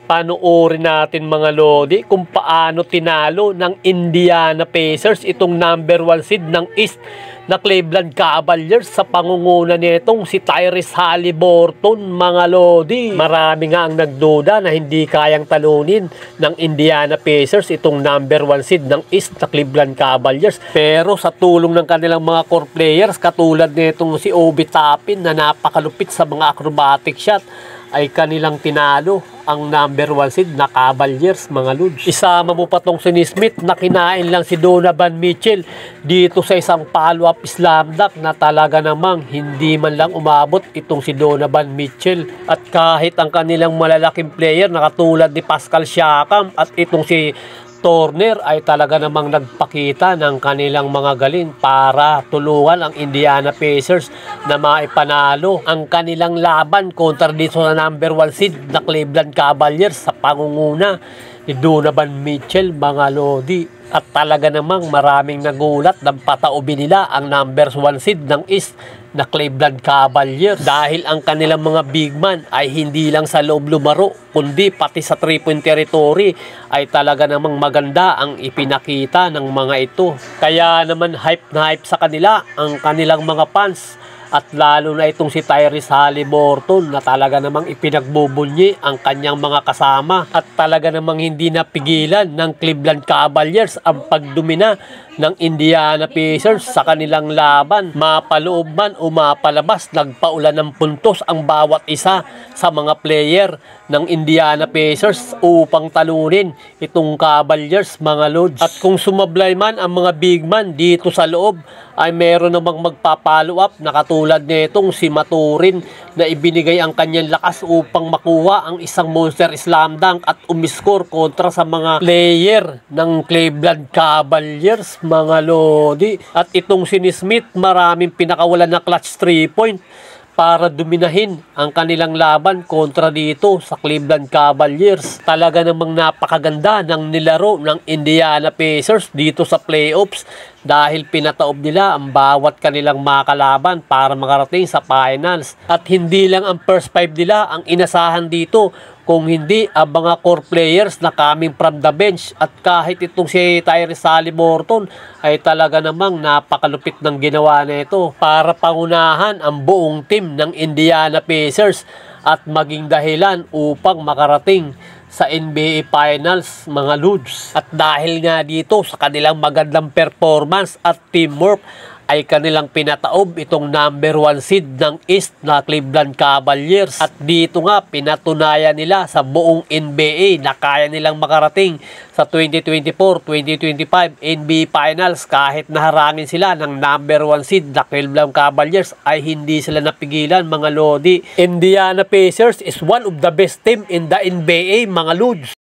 Panoorin natin mga lodi kung paano tinalo ng Indiana Pacers itong number 1 seed ng East na Cleveland Cavaliers sa pangunguna nitong si Tyrese Haliburton mga lodi. Marami nga ang nagduda na hindi kayang talunin ng Indiana Pacers itong number 1 seed ng East na Cleveland Cavaliers. Pero sa tulong ng kanilang mga core players katulad nitong si Obi Toppin na napakalupit sa mga acrobatic shot ay kanilang tinalo ang number 1 seed na Cavaliers mga lods. Isama mo pa tong si Smith na kinain lang si Donovan Mitchell dito sa isang follow-up slam dunk na talaga namang hindi man lang umabot itong si Donovan Mitchell. At kahit ang kanilang malalaking player na katulad ni Pascal Siakam at itong si Turner ay talaga namang nagpakita ng kanilang mga galing para tulungan ang Indiana Pacers na maipanalo ang kanilang laban kontra dito sa number 1 seed na Cleveland Cavaliers sa pangunguna ni Donovan Mitchell mga lodi. At talaga namang maraming nagulat ng pataubin nila ang number 1 seed ng East na Cleveland Cavaliers dahil ang kanilang mga big man ay hindi lang sa loob lumaro kundi pati sa 3-point territory ay talaga namang maganda ang ipinakita ng mga ito. Kaya naman hype na hype sa kanila ang kanilang mga fans at lalo na itong si Tyrese Haliburton na talaga namang ipinagbubunyi ang kanyang mga kasama at talaga namang hindi napigilan ng Cleveland Cavaliers ang pagdomina ng Indiana Pacers sa kanilang laban. Mapaloob man o mapalabas, nagpaulan ng puntos ang bawat isa sa mga player ng Indiana Pacers upang talunin itong Cavaliers mga lods. At kung sumablay man ang mga big man dito sa loob ay meron namang magpapalo up na katulad nitong si Maturin na ibinigay ang kanyang lakas upang makuha ang isang monster slam dunk at umiscore kontra sa mga player ng Cleveland Cavaliers mga lodi. At itong si Smith maraming pinakawalan na clutch 3-point para dominahin ang kanilang laban kontra dito sa Cleveland Cavaliers. Talaga namang napakaganda ng nilaro ng Indiana Pacers dito sa playoffs dahil pinataob nila ang bawat kanilang makalaban para makarating sa finals. At hindi lang ang first 5 nila ang inasahan dito, kung hindi ang mga core players na coming from the bench. At kahit itong si Tyrese Haliburton ay talaga namang napakalupit ng ginawa nito para pangunahan ang buong team ng Indiana Pacers at maging dahilan upang makarating sa NBA Finals mga lods. At dahil nga dito sa kanilang magandang performance at teamwork ay kanilang pinataob itong number 1 seed ng East na Cleveland Cavaliers. At dito nga pinatunayan nila sa buong NBA na kaya nilang makarating sa 2024-2025 NBA Finals kahit naharangin sila ng number 1 seed na Cleveland Cavaliers ay hindi sila napigilan mga lodi. Indiana Pacers is one of the best team in the NBA mga lods.